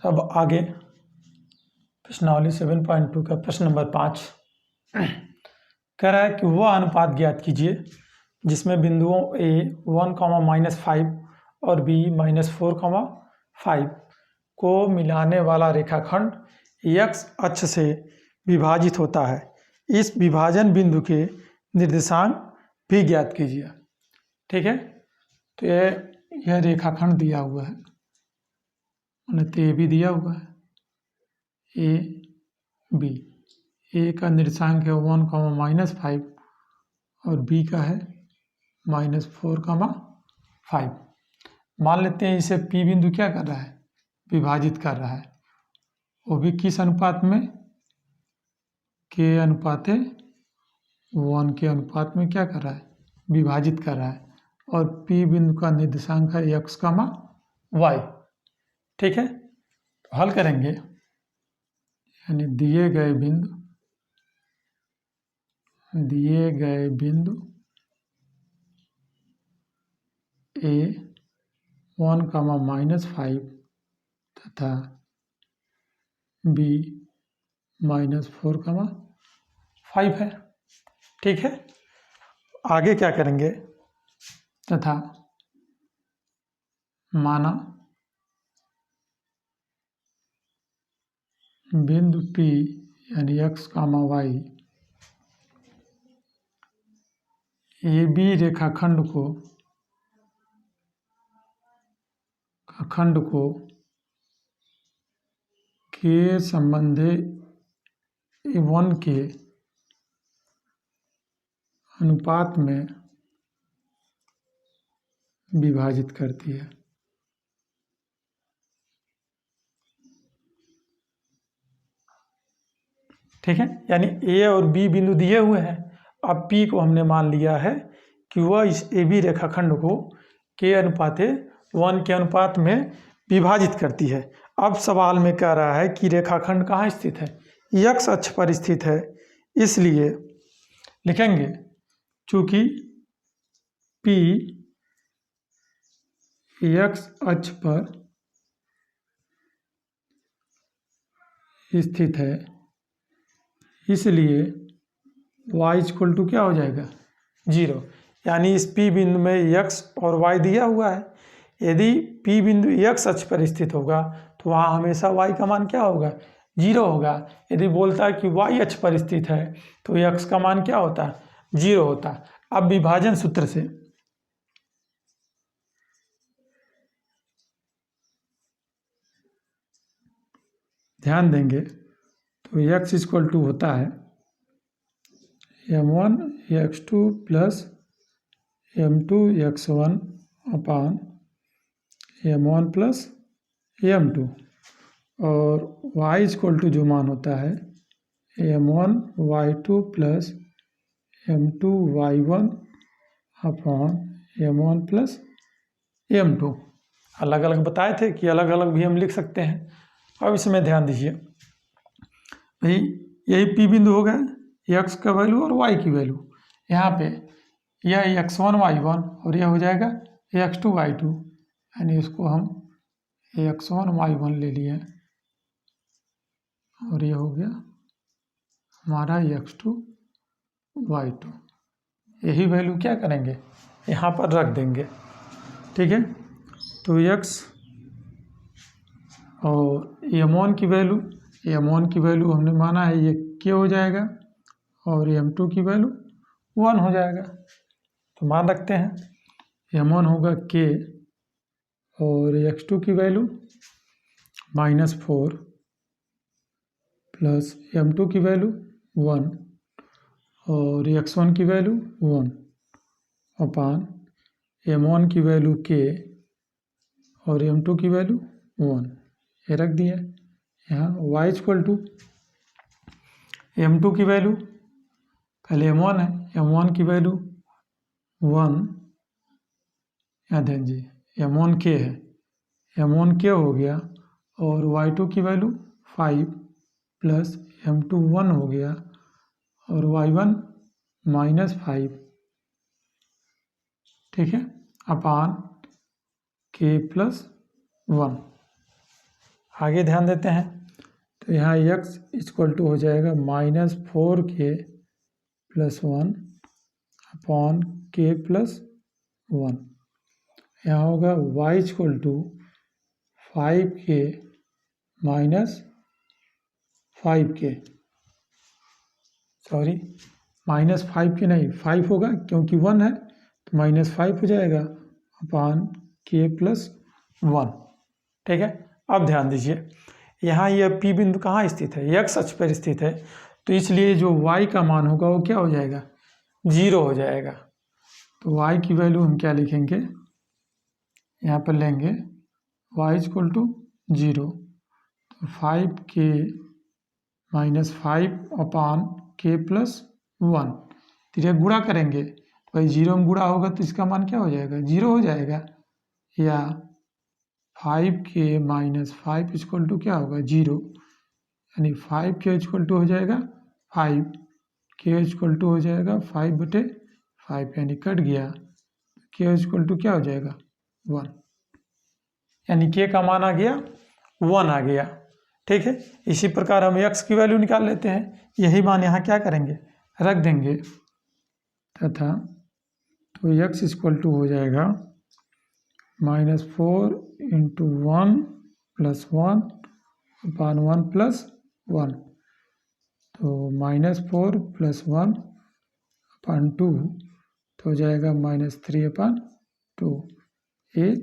अब आगे प्रश्नावली 7.2 का प्रश्न नंबर 5 कह रहा है कि वह अनुपात ज्ञात कीजिए जिसमें बिंदुओं A 1, और B -4, को मिलाने वाला रेखाखंड x अक्ष से विभाजित होता है। इस विभाजन बिंदु के निर्देशांक भी ज्ञात कीजिए। ठीक है, तो यह रेखाखंड दिया हुआ है, ये भी दिया हुआ है ए बी। ए का निर्देशांक है 1, और बी का है -4, मान लेते हैं इसे पी बिंदु क्या कर रहा है, विभाजित कर रहा है, वो भी किस अनुपात में, के अनुपात 1 के अनुपात में क्या कर रहा है, विभाजित कर रहा है। और पी बिंदु का निर्देशांक है x, y। ठीक है, तो हल करेंगे, यानी दिए गए बिंदु A 1, -5 तथा B -4, है। ठीक है, आगे क्या करेंगे, तथा माना बिंदु P यानी x, y AB रेखाखंड को के संबंधी A1 के अनुपात में विभाजित करती है। ठीक है, यानी ए और बी बिंदु दिए हुए हैं। अब पी को हमने मान लिया है कि वह इस ए बी रेखाखंड को के अनुपात 1 के अनुपात में विभाजित करती है। अब सवाल में कह रहा है कि रेखाखंड कहाँ स्थित है, x अक्ष पर स्थित है, इसलिए लिखेंगे चूंकि P x अक्ष पर स्थित है, इसलिए y = क्या हो जाएगा, 0। यानी इस P बिंदु में x और y दिया हुआ है। यदि P बिंदु x अक्ष पर स्थित होगा तो वहाँ हमेशा y का मान क्या होगा, 0 होगा। यदि बोलता है कि y अक्ष पर स्थित है तो x का मान क्या होता है, 0 होता। अब विभाजन सूत्र से ध्यान देंगे तो x = होता है m1 x2 + m2 x1 अपान m1 + m2, और y = जो मान होता है m1 y2 + m2 y1 अपान m1 + m2। अलग अलग बताए थे कि अलग अलग भी हम लिख सकते हैं। अब इसमें ध्यान दीजिए भाई, यही P बिंदु हो गया, x का वैल्यू और y की वैल्यू। यहाँ पे यह x1 y1 और यह हो जाएगा x2 y2, यानी इसको हम x1 y1 ले लिए और यह हो गया हमारा x2 y2। यही वैल्यू क्या करेंगे, यहाँ पर रख देंगे। ठीक है, तो x और m1 की वैल्यू हमने माना है ये k हो जाएगा, और m2 की वैल्यू 1 हो जाएगा। तो मान रखते हैं m1 होगा k और x2 की वैल्यू -4 प्लस m2 की वैल्यू 1 और x1 की वैल्यू 1 अपान m1 की वैल्यू k और m2 की वैल्यू 1, ये रख दिया। यहाँ y = m2 की वैल्यू, पहले m1 है, m1 की वैल्यू 1, यहाँ ध्यान दीजिए m1 k है, m1 k हो गया, और y2 की वैल्यू 5 प्लस m2 1 हो गया, और y1 -5। ठीक है, अपान k + 1। आगे ध्यान देते हैं तो यहाँ x इक्वल टू हो जाएगा -4k + 1 अपॉन k + 1। यहाँ होगा y equal to 5k - 5k, sorry -5k नहीं 5 होगा क्योंकि 1 है तो -5 हो जाएगा अपॉन k + 1। ठीक है, अब ध्यान दीजिए यहाँ यह P बिंदु कहाँ स्थित है, x अक्ष पर स्थित है, तो इसलिए जो y का मान होगा वो क्या हो जाएगा, 0 हो जाएगा। तो y की वैल्यू हम क्या लिखेंगे, यहाँ पर लेंगे y इक्वल टू 0, तो 5k - 5 अपॉन k + 1, तो गुणा करेंगे तो भाई 0 में गुणा होगा तो इसका मान क्या हो जाएगा, 0 हो जाएगा, या 5k - 5 इक्वल टू क्या होगा, 0, यानी 5k इक्वल टू हो जाएगा 5, k इक्वल टू हो जाएगा 5/5, यानी कट गया, k इक्वल टू क्या हो जाएगा 1, यानी k का मान आ गया 1 आ गया। ठीक है, इसी प्रकार हम x की वैल्यू निकाल लेते हैं, यही मान यहाँ क्या करेंगे, रख देंगे, तथा तो x इक्वल टू हो जाएगा -4 × 1 + 1 अपॉन 1 + 1, तो -4 + 1 अपॉन 2 तो हो जाएगा -3/2, ये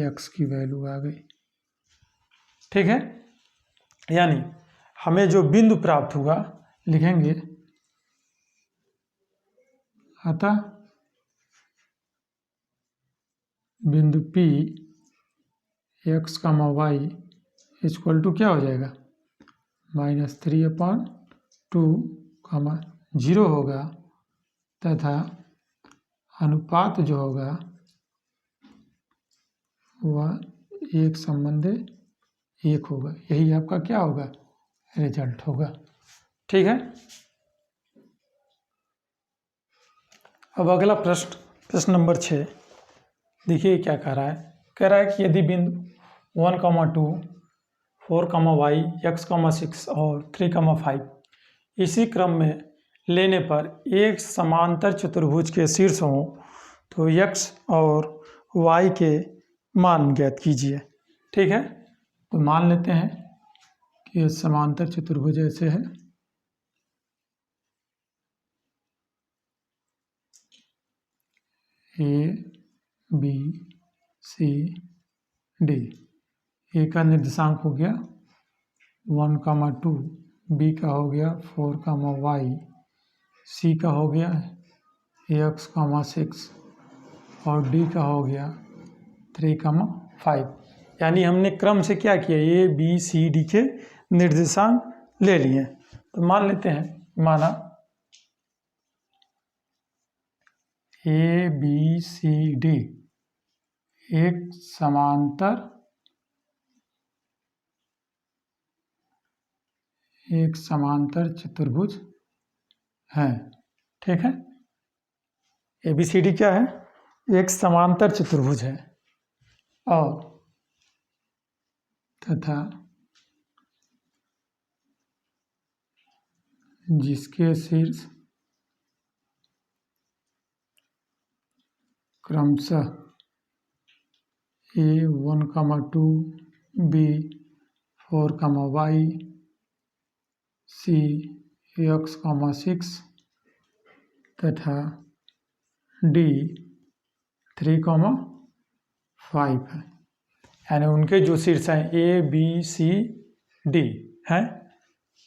x की वैल्यू आ गई। ठीक है, यानी हमें जो बिंदु प्राप्त हुआ लिखेंगे, अतः बिंदु P x, y equal to क्या हो जाएगा, -3/2, 0 होगा, तथा अनुपात जो होगा वह 1:1 होगा। यही आपका क्या होगा, रिजल्ट होगा। ठीक है, अब अगला प्रश्न नंबर 6, देखिए क्या कह रहा है, कह रहा है कि यदि बिंदु 1, 2, 4, y, x, 6 और 3, 5 इसी क्रम में लेने पर एक समांतर चतुर्भुज के शीर्ष हों तो x और y के मान ज्ञात कीजिए। ठीक है, तो मान लेते हैं कि समांतर चतुर्भुज ऐसे है, ABCD, ए का निर्देशांक हो गया 1, 2, बी का हो गया 4, y, सी का हो गया x, 6 और डी का हो गया 3, 5। यानी हमने क्रम से क्या किया, ए बी सी डी के निर्देशांक ले लिए। तो मान लेते हैं, माना ए बी सी डी एक समांतर चतुर्भुज है। ठीक है, ए बी सी डी क्या है, एक समांतर चतुर्भुज है, और तथा जिसके शीर्ष क्रमशः A1, 2, B4, y, C x, 6 तथा D 3, 5 है। यानी उनके जो शीर्ष हैं A, B, C, D हैं।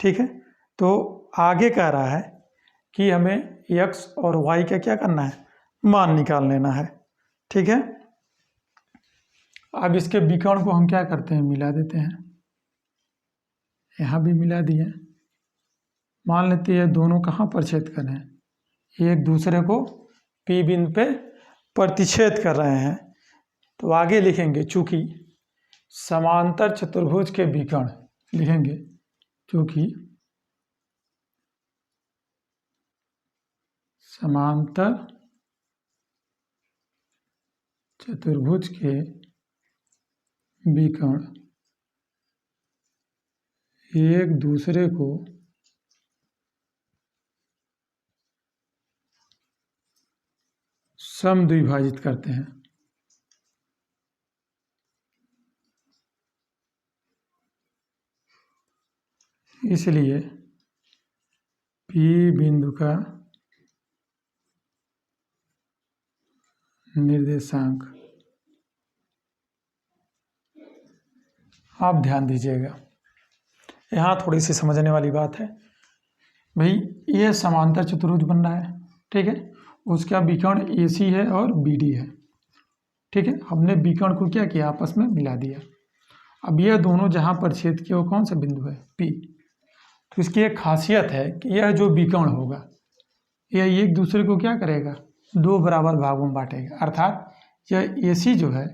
ठीक है, तो आगे कह रहा है कि हमें x और y का क्या करना है, मान निकाल लेना है। ठीक है, अब इसके विकर्ण को हम क्या करते हैं, मिला देते हैं, यहाँ भी मिला दिए। मान लेते हैं दोनों कहाँ पर छेद कर रहे हैं, एक दूसरे को P बिंदु पे प्रतिच्छेद कर रहे हैं। तो आगे लिखेंगे, चूंकि समांतर चतुर्भुज के विकर्ण लिखेंगे, चूंकि समांतर चतुर्भुज के विकर्ण एक दूसरे को समद्विभाजित करते हैं। इसलिए P बिंदु का निर्देशांक, आप ध्यान दीजिएगा, यहाँ थोड़ी सी समझने वाली बात है भाई। ये समांतर चतुर्भुज बन रहा है, ठीक है, उसका विकर्ण AC है और BD है, ठीक है। हमने विकर्ण को क्या किया, आपस में मिला दिया। अब यह दोनों जहाँ पर छेद किए वो कौन सा बिंदु है, P। तो इसकी एक खासियत है कि यह जो विकर्ण होगा यह एक दूसरे को क्या करेगा, दो बराबर भागों में बांटेगा। अर्थात यह AC जो है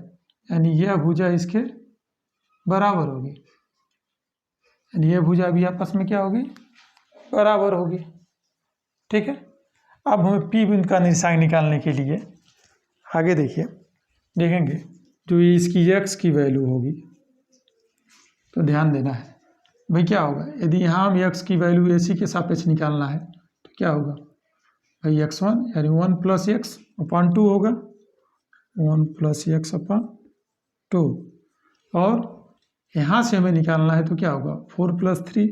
यानी यह भुजा इसके बराबर होगी, यानी यह भुजा भी आपस में क्या होगी, बराबर होगी, ठीक है। अब हमें P बिंदु का निर्देशांक निकालने के लिए आगे देखिए, देखेंगे जो इसकी x की वैल्यू होगी, तो ध्यान देना है भाई क्या होगा। यदि यहाँ हम x की वैल्यू AC के सापेक्ष निकालना है तो क्या होगा भाई, x1 यानी 1 + x/2 होगा, 1 + x/2। और यहाँ से हमें निकालना है तो क्या होगा, 4 + 3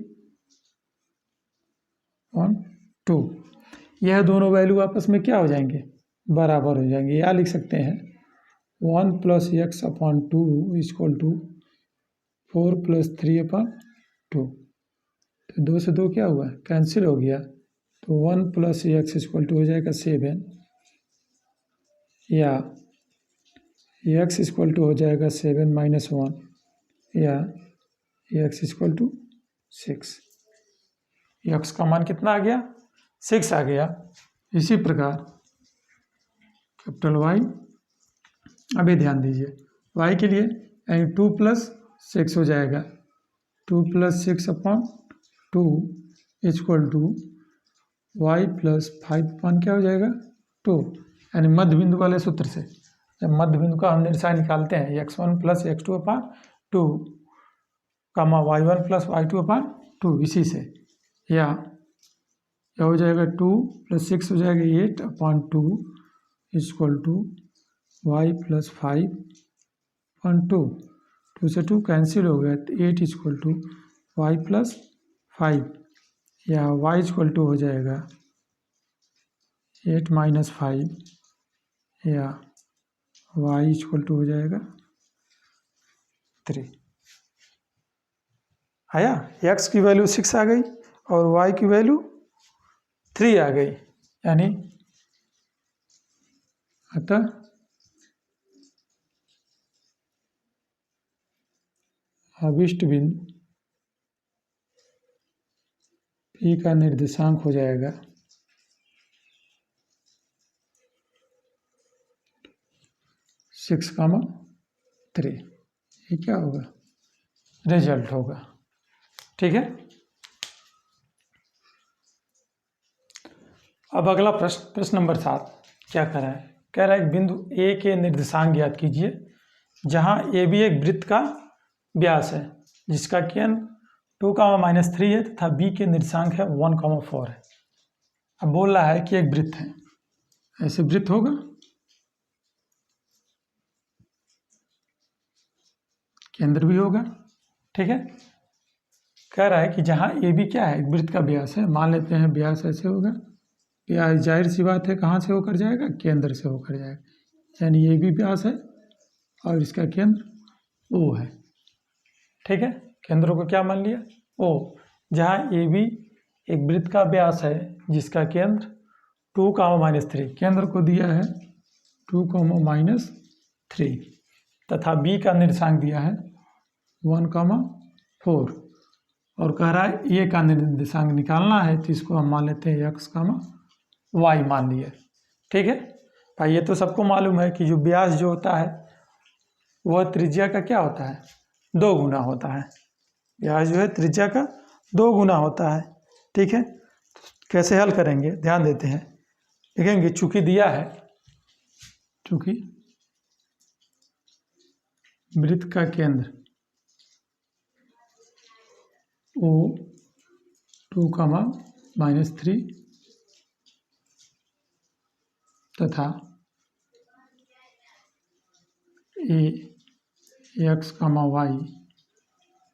1 2। यह दोनों वैल्यू आपस में क्या हो जाएंगे, बराबर हो जाएंगे। या लिख सकते हैं 1 + x/2 = 4 + 3/2। तो 2 से 2 क्या हुआ, कैंसिल हो गया, तो 1 + x = हो जाएगा 7, या x = हो जाएगा 7 - 1, या x = 6। x का मान कितना आ गया, 6 आ गया। इसी प्रकार कैपिटल Y, अभी ध्यान दीजिए y के लिए यानी 2 + 6 हो जाएगा, 2 + 6/2 = y + 5 क्या हो जाएगा, 2। यानी मध्य बिंदु वाले सूत्र से जब मध्य बिंदु का हम निर्देशांक निकालते हैं x1 + x2/2 y1 + y2/2, इसी से या क्या हो जाएगा, 2 + 6 हो जाएगा 8/2 = y + 5/2। 2 से 2 कैंसिल हो गया, तो 8 = y + 5, या y = हो जाएगा 8 - 5, या y = हो जाएगा 3। आया, x की वैल्यू 6 आ गई और y की वैल्यू 3 आ गई, यानी अतः अभिष्ट बिंदु P का निर्देशांक हो जाएगा 6,3। ये क्या होगा, रिजल्ट होगा, ठीक है। अब अगला प्रश्न नंबर 7 क्या कह रहा है, कह रहा है बिंदु A के निर्देशांक ज्ञात कीजिए जहां AB एक वृत्त का व्यास है जिसका केंद्र 2, -3 है तथा B के निर्देशांक है 1, 4 है। अब बोल रहा है कि एक वृत्त है, ऐसे वृत्त होगा, केंद्र भी होगा, ठीक है। कह रहा है कि जहाँ AB क्या है, वृत्त का व्यास है, मान लेते हैं व्यास ऐसे होगा, व्यास जाहिर सी बात है कहाँ से होकर जाएगा, केंद्र से होकर जाएगा, यानी AB व्यास है और इसका केंद्र O है, ठीक है। केंद्रों को क्या मान लिया, O। जहाँ AB एक वृत्त का व्यास है जिसका केंद्र 2, -3, केंद्र को दिया है 2, -3 तथा B का निर्देशांक दिया है 1, 4 और कह रहा है A का निर्देशांक निकालना है, तो इसको हम मान लेते हैं x, y मान लिया, ठीक है भाई। ये तो सबको मालूम है कि जो व्यास जो होता है वह त्रिज्या का क्या होता है, 2 गुना होता है। व्यास जो है त्रिज्या का 2 गुना होता है, ठीक है। कैसे हल करेंगे, ध्यान देते हैं, देखेंगे चूंकि दिया है, चूंकि वृत्त का केंद्र ओ 2, -3 तथा ए x, y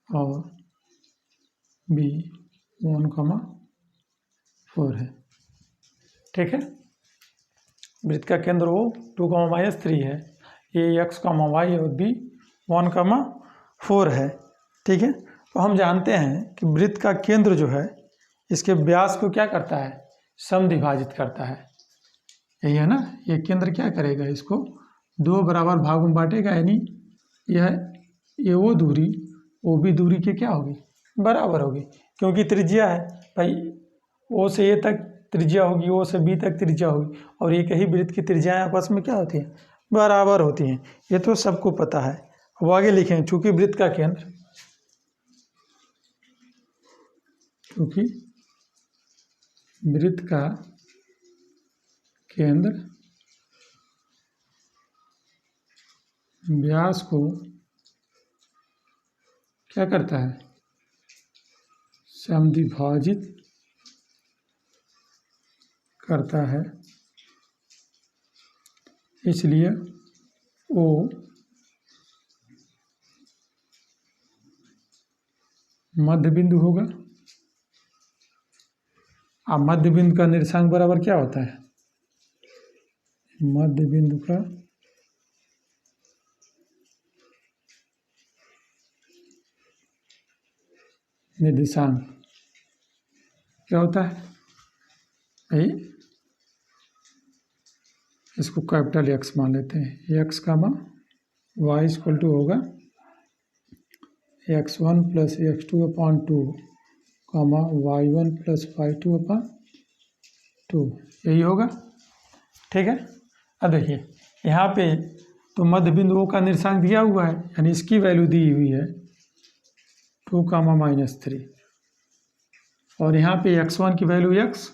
और बी 1, 4 है। ठीक है, वृत्त का केंद्र O 2, -3 है, ए x, y और बी 1, 4 है। ठीक है, तो हम जानते हैं कि वृत्त का केंद्र जो है इसके व्यास को क्या करता है, समद्विभाजित करता है। यही है ना, ये केंद्र क्या करेगा, इसको 2 बराबर भागों में बांटेगा, यानी ये वो दूरी ओ बी दूरी के क्या होगी, बराबर होगी, क्योंकि त्रिज्या है भाई, ओ से ए तक त्रिज्या होगी, ओ से बी तक त्रिज्या होगी, और एक ही वृत्त की त्रिज्याएं आपस में क्या होती हैं, बराबर होती हैं। ये तो सबको पता है। अब आगे लिखें, चूंकि वृत्त का केंद्र, क्योंकि वृत्त का केंद्र व्यास को क्या करता है, समद्विभाजित करता है, इसलिए ओ मध्य बिंदु होगा। अब मध्य बिंदु का निर्देशांक बराबर क्या होता है, मध्य बिंदु का निर्देशांक क्या होता है भाई, इसको कैपिटल एक्स मान लेते हैं, एक्स वाई इक्वल टू होगा x1 + x2/2 y1 + y2/2, यही होगा। ठीक है, अब देखिए यहाँ पे तो मध्य बिंदुओं का निर्देशांक दिया हुआ है, यानी इसकी वैल्यू दी हुई है 2, -3, और यहाँ पे x1 की वैल्यू x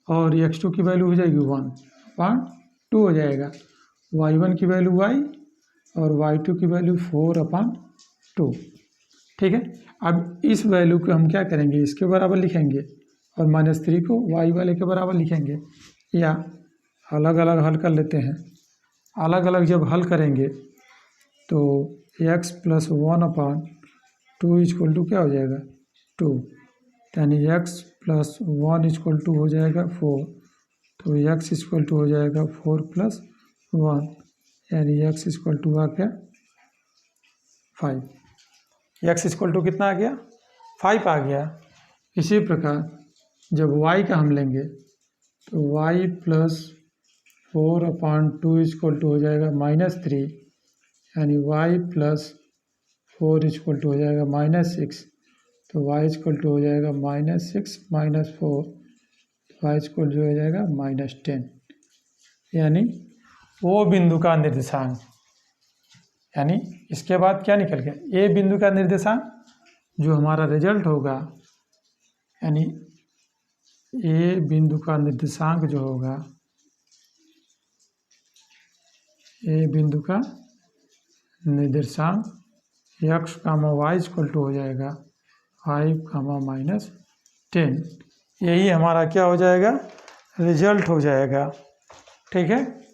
और x2 की वैल्यू हो जाएगी 1/2 हो जाएगा, y1 की वैल्यू y और y2 की वैल्यू 4/2। ठीक है, अब इस वैल्यू को हम क्या करेंगे, इसके बराबर लिखेंगे और -3 को y वाले के बराबर लिखेंगे, या अलग अलग हल कर लेते हैं। अलग अलग जब हल करेंगे तो x + 1/2 इक्वल टू क्या हो जाएगा, 2, यानी x + 1 इक्वल टू हो जाएगा 4, तो x इक्वल टू हो जाएगा 4 + 1, यानी x इक्वल टू आ गया 5। x इक्वल टू कितना आ गया, 5 आ गया। इसी प्रकार जब y का हम लेंगे तो y + 4/2 इक्वल टू हो जाएगा -3, यानी y + 4 इक्वल टू हो जाएगा -6, तो y इक्वल टू हो जाएगा -6 - 4, y इक्वल टू हो जाएगा -10, यानी ओ बिंदु का निर्देशांक, यानी इसके बाद क्या निकल गया, ए बिंदु का निर्देशांक, जो हमारा रिजल्ट होगा, यानी ए बिंदु का निर्देशांक जो होगा, ए बिंदु का निर्देशांक x, y इक्वल टू हो जाएगा 5, -10, यही हमारा क्या हो जाएगा, रिजल्ट हो जाएगा। ठीक है।